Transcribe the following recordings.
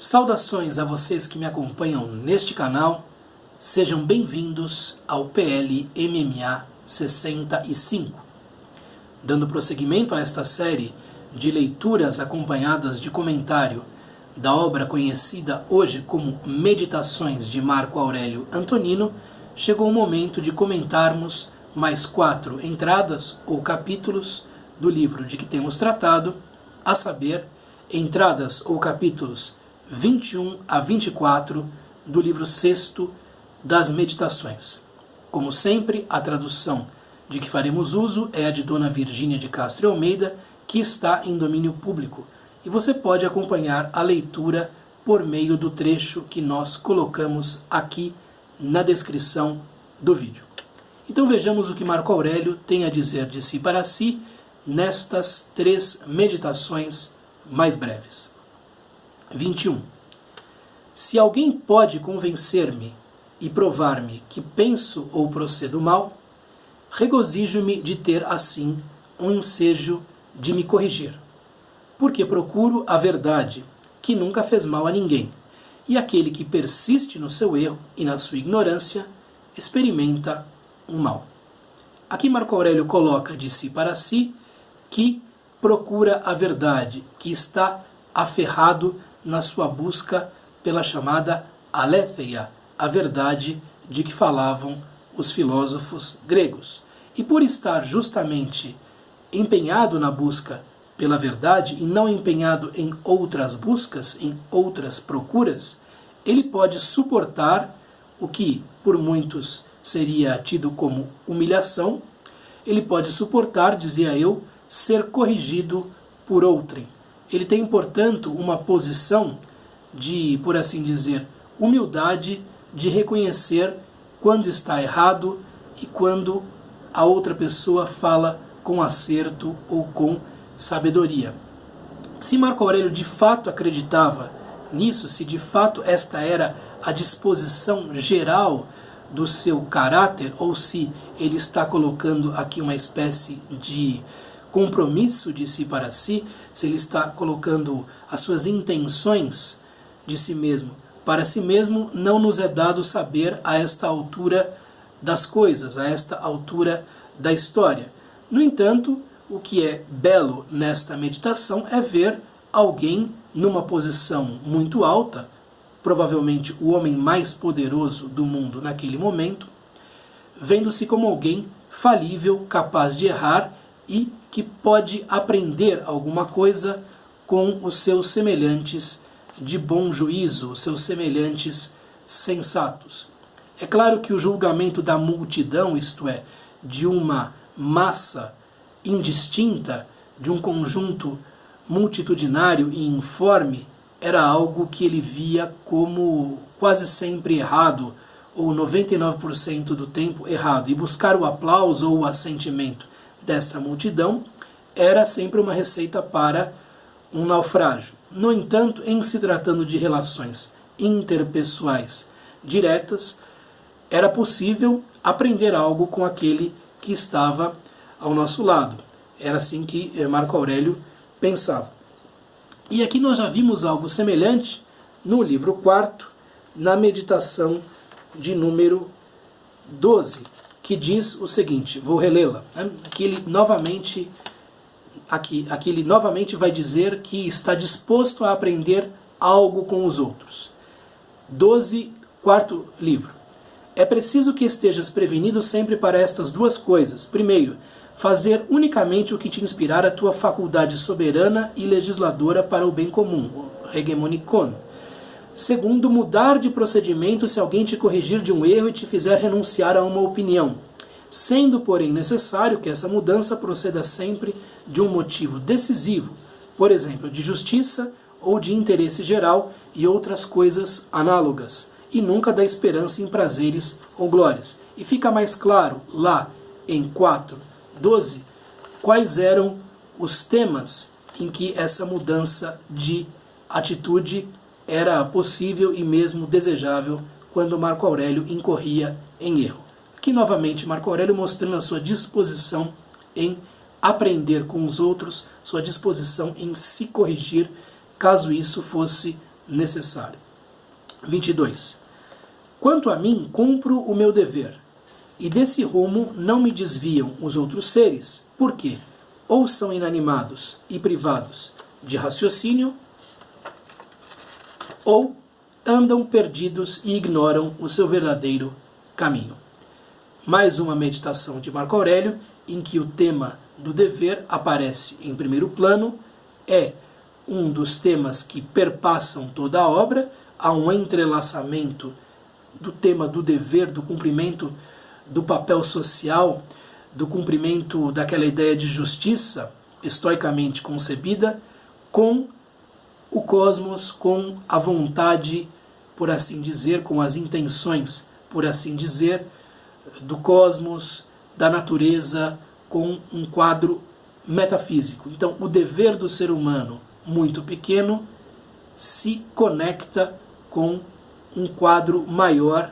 Saudações a vocês que me acompanham neste canal, sejam bem-vindos ao PL MMA 65. Dando prosseguimento a esta série de leituras acompanhadas de comentário da obra conhecida hoje como Meditações de Marco Aurélio Antonino, chegou o momento de comentarmos mais 4 entradas ou capítulos do livro de que temos tratado, a saber, entradas ou capítulos 21 a 24 do livro 6º das Meditações. Como sempre, a tradução de que faremos uso é a de Dona Virgínia de Castro e Almeida, que está em domínio público, e você pode acompanhar a leitura por meio do trecho que nós colocamos aqui na descrição do vídeo. Então vejamos o que Marco Aurélio tem a dizer de si para si nestas 3 meditações mais breves. 21. Se alguém pode convencer-me e provar-me que penso ou procedo mal, regozijo-me de ter assim um ensejo de me corrigir, porque procuro a verdade, que nunca fez mal a ninguém, e aquele que persiste no seu erro e na sua ignorância, experimenta um mal. Aqui Marco Aurélio coloca de si para si que procura a verdade, que está aferrado na sua busca pela chamada aletheia, a verdade de que falavam os filósofos gregos. E por estar justamente empenhado na busca pela verdade e não empenhado em outras buscas, em outras procuras, ele pode suportar o que por muitos seria tido como humilhação, ele pode suportar, dizia eu, ser corrigido por outrem. Ele tem, portanto, uma posição de, por assim dizer, humildade, de reconhecer quando está errado e quando a outra pessoa fala com acerto ou com sabedoria. Se Marco Aurélio de fato acreditava nisso, se de fato esta era a disposição geral do seu caráter, ou se ele está colocando aqui uma espécie de compromisso de si para si, se ele está colocando as suas intenções de si mesmo para si mesmo, não nos é dado saber a esta altura das coisas, a esta altura da história. No entanto, o que é belo nesta meditação é ver alguém numa posição muito alta, provavelmente o homem mais poderoso do mundo naquele momento, vendo-se como alguém falível, capaz de errar e que pode aprender alguma coisa com os seus semelhantes de bom juízo, os seus semelhantes sensatos. É claro que o julgamento da multidão, isto é, de uma massa indistinta, de um conjunto multitudinário e informe, era algo que ele via como quase sempre errado, ou 99% do tempo errado, e buscar o aplauso ou o assentimento desta multidão era sempre uma receita para um naufrágio. No entanto, em se tratando de relações interpessoais diretas, era possível aprender algo com aquele que estava ao nosso lado. Era assim que Marco Aurélio pensava. E aqui nós já vimos algo semelhante no livro 4º, na meditação de número 12, que diz o seguinte, vou relê-la, que ele novamente vai dizer que está disposto a aprender algo com os outros. 12, 4º livro. É preciso que estejas prevenido sempre para estas 2 coisas. Primeiro, fazer unicamente o que te inspirar a tua faculdade soberana e legisladora para o bem comum, o hegemonikon. Segundo, mudar de procedimento se alguém te corrigir de um erro e te fizer renunciar a uma opinião, sendo, porém, necessário que essa mudança proceda sempre de um motivo decisivo, por exemplo, de justiça ou de interesse geral e outras coisas análogas, e nunca da esperança em prazeres ou glórias. E fica mais claro lá em 4:12 quais eram os temas em que essa mudança de atitude era possível e mesmo desejável quando Marco Aurélio incorria em erro. Aqui novamente Marco Aurélio mostrando a sua disposição em aprender com os outros, sua disposição em se corrigir, caso isso fosse necessário. 22. Quanto a mim, cumpro o meu dever, e desse rumo não me desviam os outros seres, porque ou são inanimados e privados de raciocínio, ou andam perdidos e ignoram o seu verdadeiro caminho. Mais uma meditação de Marco Aurélio, em que o tema do dever aparece em primeiro plano, é um dos temas que perpassam toda a obra, há um entrelaçamento do tema do dever, do cumprimento do papel social, do cumprimento daquela ideia de justiça estoicamente concebida, com o cosmos, com a vontade, por assim dizer, com as intenções, por assim dizer, do cosmos, da natureza, com um quadro metafísico. Então, o dever do ser humano, muito pequeno, se conecta com um quadro maior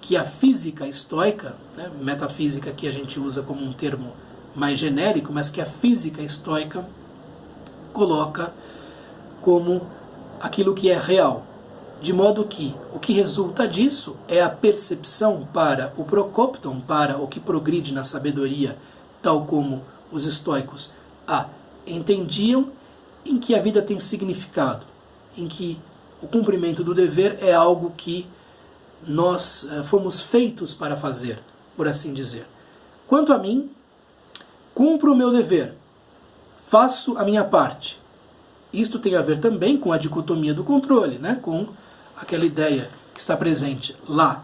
que a física estoica, né, metafísica que a gente usa como um termo mais genérico, mas que a física estoica coloca como aquilo que é real. De modo que o que resulta disso é a percepção para o Procopton, para o que progride na sabedoria, tal como os estoicos a entendiam, em que a vida tem significado, em que o cumprimento do dever é algo que nós fomos feitos para fazer, por assim dizer. Quanto a mim, cumpro o meu dever, faço a minha parte. Isto tem a ver também com a dicotomia do controle, né? Com aquela ideia que está presente lá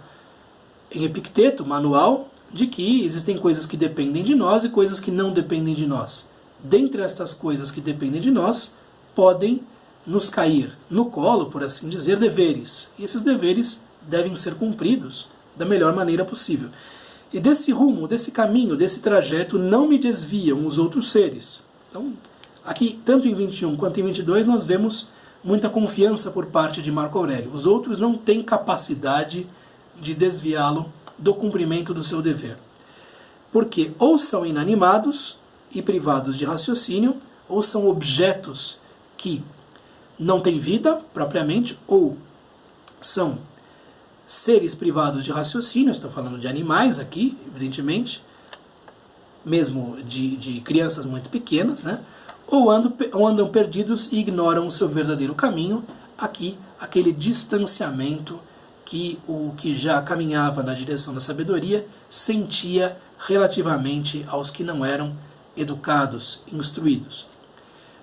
em Epicteto, manual, de que existem coisas que dependem de nós e coisas que não dependem de nós. Dentre estas coisas que dependem de nós, podem nos cair no colo, por assim dizer, deveres. E esses deveres devem ser cumpridos da melhor maneira possível. E desse rumo, desse caminho, desse trajeto, não me desviam os outros seres. Então, aqui, tanto em 21 quanto em 22, nós vemos muita confiança por parte de Marco Aurélio. Os outros não têm capacidade de desviá-lo do cumprimento do seu dever. Porque ou são inanimados e privados de raciocínio, ou são objetos que não têm vida propriamente, ou são seres privados de raciocínio, estou falando de animais aqui, evidentemente, mesmo de crianças muito pequenas, né? Ou andam perdidos e ignoram o seu verdadeiro caminho, aqui aquele distanciamento que o que já caminhava na direção da sabedoria sentia relativamente aos que não eram educados, instruídos.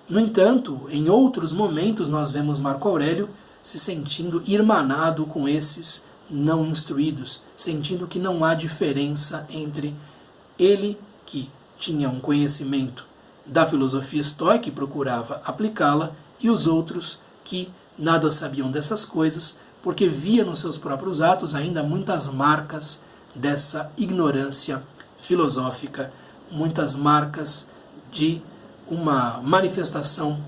No entanto, em outros momentos nós vemos Marco Aurélio se sentindo irmanado com esses não instruídos, sentindo que não há diferença entre ele, que tinha um conhecimento da filosofia estoica e procurava aplicá-la, e os outros que nada sabiam dessas coisas, porque via nos seus próprios atos ainda muitas marcas dessa ignorância filosófica, muitas marcas de uma manifestação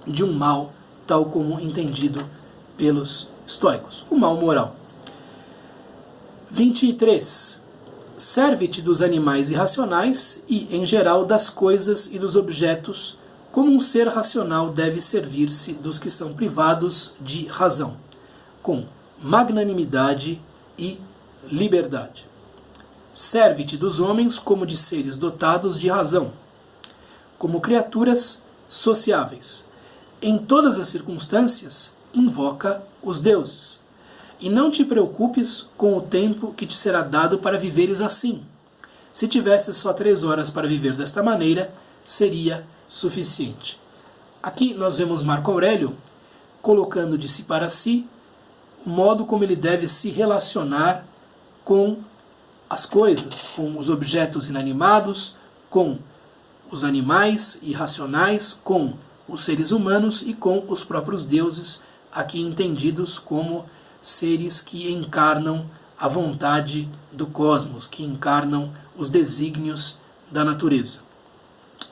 de um mal, tal como entendido pelos estoicos, o mal moral. 23. Serve-te dos animais irracionais e, em geral, das coisas e dos objetos, como um ser racional deve servir-se dos que são privados de razão, com magnanimidade e liberdade. Serve-te dos homens como de seres dotados de razão, como criaturas sociáveis. Em todas as circunstâncias, invoca os deuses. E não te preocupes com o tempo que te será dado para viveres assim. Se tivesse só 3 horas para viver desta maneira, seria suficiente. Aqui nós vemos Marco Aurélio colocando de si para si o modo como ele deve se relacionar com as coisas, com os objetos inanimados, com os animais irracionais, com os seres humanos e com os próprios deuses, aqui entendidos como seres que encarnam a vontade do cosmos, que encarnam os desígnios da natureza.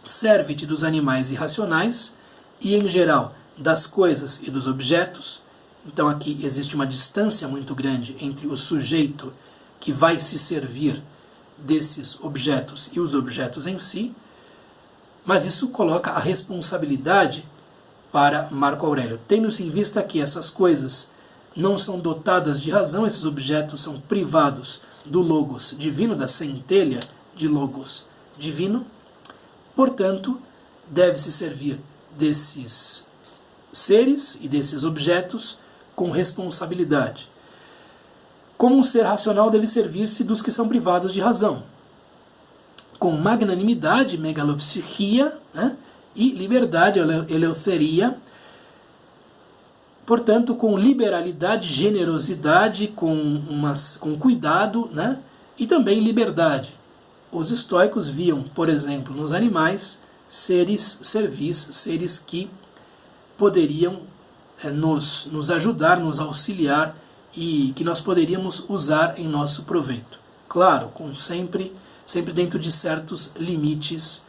Serve-te dos animais irracionais e, em geral, das coisas e dos objetos. Então aqui existe uma distância muito grande entre o sujeito que vai se servir desses objetos e os objetos em si, mas isso coloca a responsabilidade para Marco Aurélio. Tendo-se em vista que essas coisas não são dotadas de razão, esses objetos são privados do logos divino, da centelha de logos divino, portanto, deve-se servir desses seres e desses objetos com responsabilidade. Como um ser racional deve servir-se dos que são privados de razão, com magnanimidade, megalopsichia, né, e liberdade, eleutheria, portanto, com liberalidade, generosidade, com cuidado, né, e também liberdade. Os estoicos viam, por exemplo, nos animais, seres servis, seres que poderiam nos ajudar, nos auxiliar e que nós poderíamos usar em nosso proveito. Claro, com sempre dentro de certos limites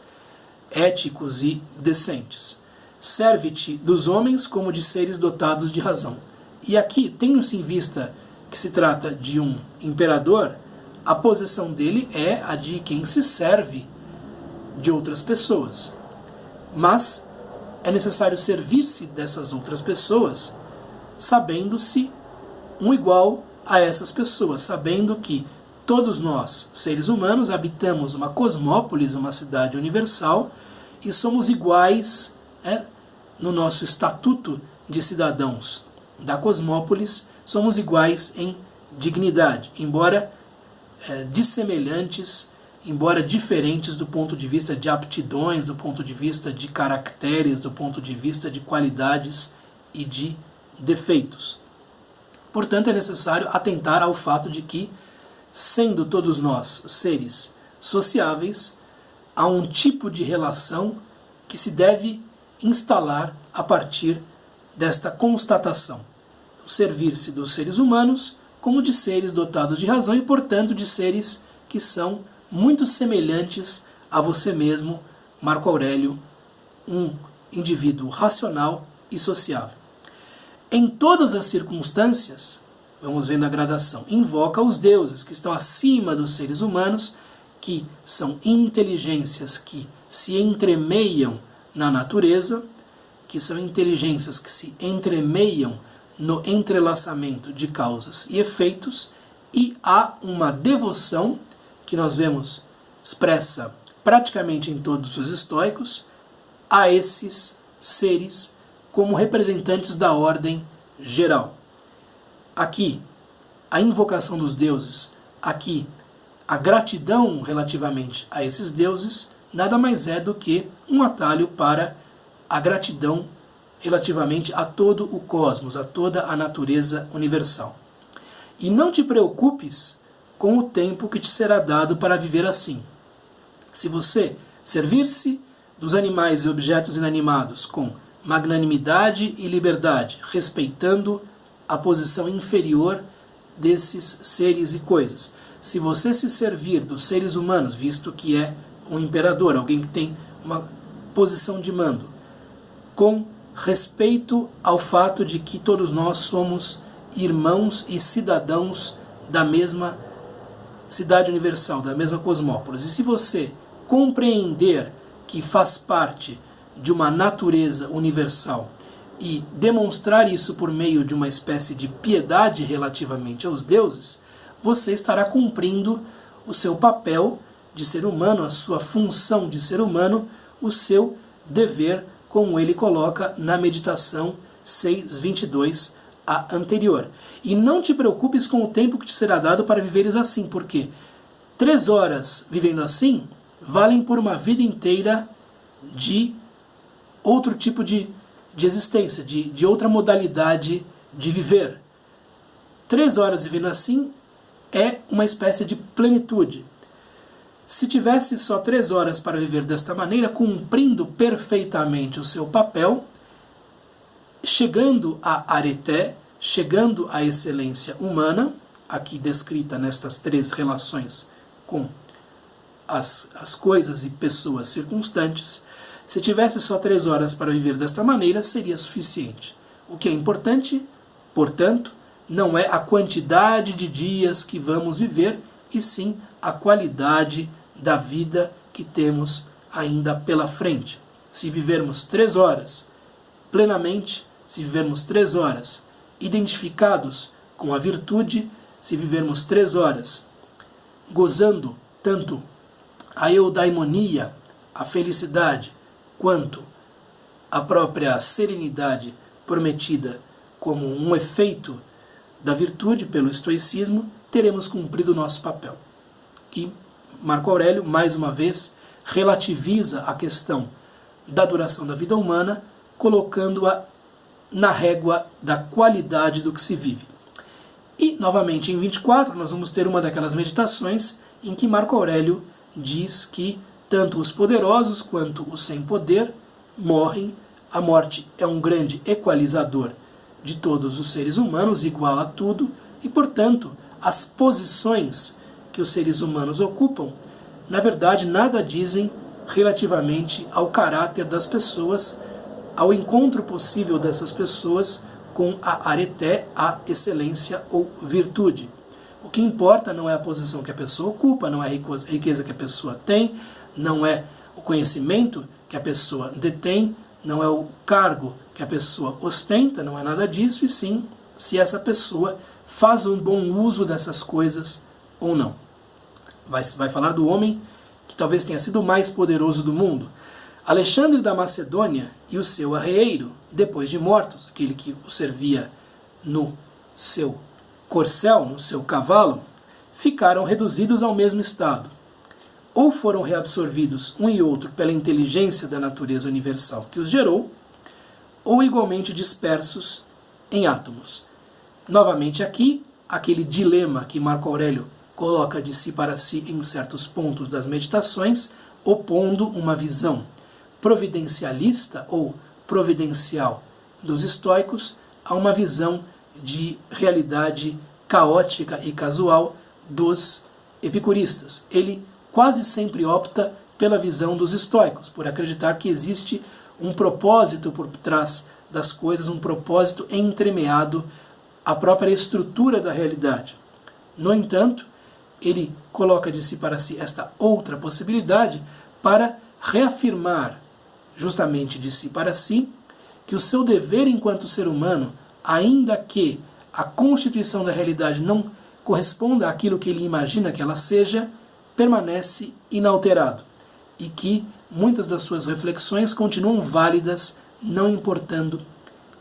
éticos e decentes. Serve-te dos homens como de seres dotados de razão. E aqui, tendo-se em vista que se trata de um imperador, a posição dele é a de quem se serve de outras pessoas. Mas é necessário servir-se dessas outras pessoas, sabendo-se um igual a essas pessoas, sabendo que todos nós, seres humanos, habitamos uma cosmópolis, uma cidade universal, e somos iguais no nosso estatuto de cidadãos da cosmópolis, somos iguais em dignidade, embora dissemelhantes, embora diferentes do ponto de vista de aptidões, do ponto de vista de caracteres, do ponto de vista de qualidades e de defeitos. Portanto, é necessário atentar ao fato de que, sendo todos nós seres sociáveis, há um tipo de relação que se deve instalar a partir desta constatação. Servir-se dos seres humanos como de seres dotados de razão e, portanto, de seres que são muito semelhantes a você mesmo, Marco Aurélio, um indivíduo racional e sociável. Em todas as circunstâncias, vamos vendo a gradação, invoca os deuses que estão acima dos seres humanos, que são inteligências que se entremeiam na natureza, que são inteligências que se entremeiam no entrelaçamento de causas e efeitos, e há uma devoção que nós vemos expressa praticamente em todos os estoicos a esses seres como representantes da ordem geral. Aqui, a invocação dos deuses, aqui, a gratidão relativamente a esses deuses, nada mais é do que um atalho para a gratidão relativamente a todo o cosmos, a toda a natureza universal. E não te preocupes com o tempo que te será dado para viver assim. Se você servir-se dos animais e objetos inanimados com magnanimidade e liberdade, respeitando a posição inferior desses seres e coisas, se você se servir dos seres humanos, visto que é um imperador, alguém que tem uma posição de mando, com respeito ao fato de que todos nós somos irmãos e cidadãos da mesma cidade universal, da mesma cosmópolis. E se você compreender que faz parte de uma natureza universal e demonstrar isso por meio de uma espécie de piedade relativamente aos deuses, você estará cumprindo o seu papel de ser humano, a sua função de ser humano, o seu dever, como ele coloca na meditação 6.22, a anterior. E não te preocupes com o tempo que te será dado para viveres assim, porque 3 horas vivendo assim valem por uma vida inteira de outro tipo de existência, de outra modalidade de viver. 3 horas vivendo assim é uma espécie de plenitude. Se tivesse só 3 horas para viver desta maneira, cumprindo perfeitamente o seu papel, chegando a areté, chegando à excelência humana, aqui descrita nestas 3 relações com as coisas e pessoas circunstantes, se tivesse só 3 horas para viver desta maneira, seria suficiente. O que é importante, portanto, não é a quantidade de dias que vamos viver, e sim a qualidade da vida que temos ainda pela frente. Se vivermos 3 horas plenamente se vivermos 3 horas identificados com a virtude, se vivermos 3 horas gozando tanto a eudaimonia, a felicidade, quanto a própria serenidade prometida como um efeito da virtude pelo estoicismo, teremos cumprido o nosso papel. Que Marco Aurélio, mais uma vez, relativiza a questão da duração da vida humana, colocando-a na régua da qualidade do que se vive. E, novamente, em 24, nós vamos ter uma daquelas meditações em que Marco Aurélio diz que tanto os poderosos quanto os sem poder morrem. A morte é um grande equalizador de todos os seres humanos, igual a tudo, e, portanto, as posições que os seres humanos ocupam, na verdade, nada dizem relativamente ao caráter das pessoas, ao encontro possível dessas pessoas com a areté, a excelência ou virtude. O que importa não é a posição que a pessoa ocupa, não é a riqueza que a pessoa tem, não é o conhecimento que a pessoa detém, não é o cargo que a pessoa ostenta, não é nada disso, e sim se essa pessoa faz um bom uso dessas coisas ou não. Vai falar do homem que talvez tenha sido o mais poderoso do mundo. Alexandre da Macedônia e o seu arreeiro, depois de mortos, aquele que o servia no seu corcel, no seu cavalo, ficaram reduzidos ao mesmo estado. Ou foram reabsorvidos um e outro pela inteligência da natureza universal que os gerou, ou igualmente dispersos em átomos. Novamente aqui, aquele dilema que Marco Aurélio coloca de si para si em certos pontos das meditações, opondo uma visão providencialista ou providencial dos estoicos a uma visão de realidade caótica e casual dos epicuristas. Ele quase sempre opta pela visão dos estoicos, por acreditar que existe um propósito por trás das coisas, um propósito entremeado à própria estrutura da realidade. No entanto, ele coloca de si para si esta outra possibilidade para reafirmar justamente de si para si que o seu dever enquanto ser humano, ainda que a constituição da realidade não corresponda àquilo que ele imagina que ela seja, permanece inalterado e que muitas das suas reflexões continuam válidas, não importando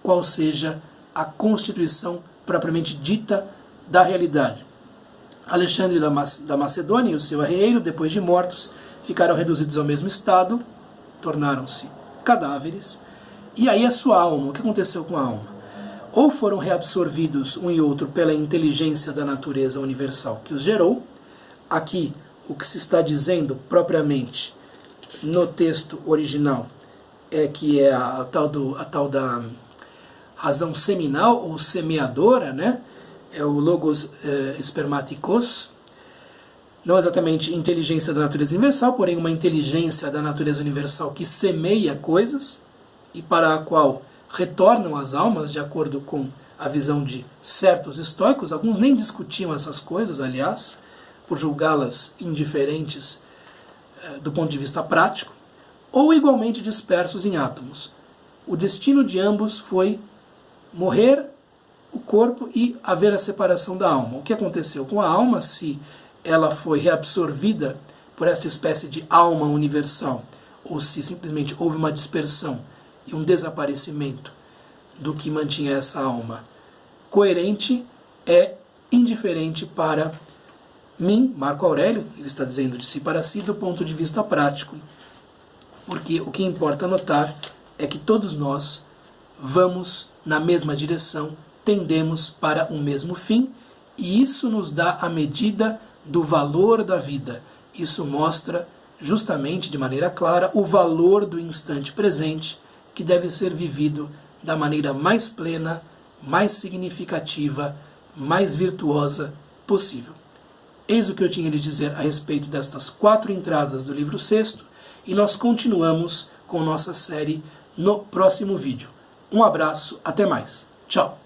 qual seja a constituição propriamente dita da realidade. Alexandre da Macedônia e o seu arreeiro, depois de mortos, ficaram reduzidos ao mesmo estado, tornaram-se cadáveres, e aí a sua alma, o que aconteceu com a alma? Ou foram reabsorvidos um e outro pela inteligência da natureza universal que os gerou. Aqui, o que se está dizendo propriamente no texto original é que é a tal da razão seminal ou semeadora, né? É o logos spermatikos, não exatamente inteligência da natureza universal, porém uma inteligência da natureza universal que semeia coisas e para a qual retornam as almas, de acordo com a visão de certos estoicos. Alguns nem discutiam essas coisas, aliás, por julgá-las indiferentes do ponto de vista prático, ou igualmente dispersos em átomos. O destino de ambos foi morrer o corpo e haver a separação da alma. O que aconteceu com a alma, se ela foi reabsorvida por essa espécie de alma universal, ou se simplesmente houve uma dispersão e um desaparecimento do que mantinha essa alma coerente, é indiferente para mim, Marco Aurélio, ele está dizendo de si para si, do ponto de vista prático. Porque o que importa notar é que todos nós vamos na mesma direção, tendemos para o mesmo fim, e isso nos dá a medida do valor da vida. Isso mostra justamente, de maneira clara, o valor do instante presente, que deve ser vivido da maneira mais plena, mais significativa, mais virtuosa possível. Eis o que eu tinha a lhe dizer a respeito destas 4 entradas do livro 6º, e nós continuamos com nossa série no próximo vídeo. Um abraço, até mais. Tchau!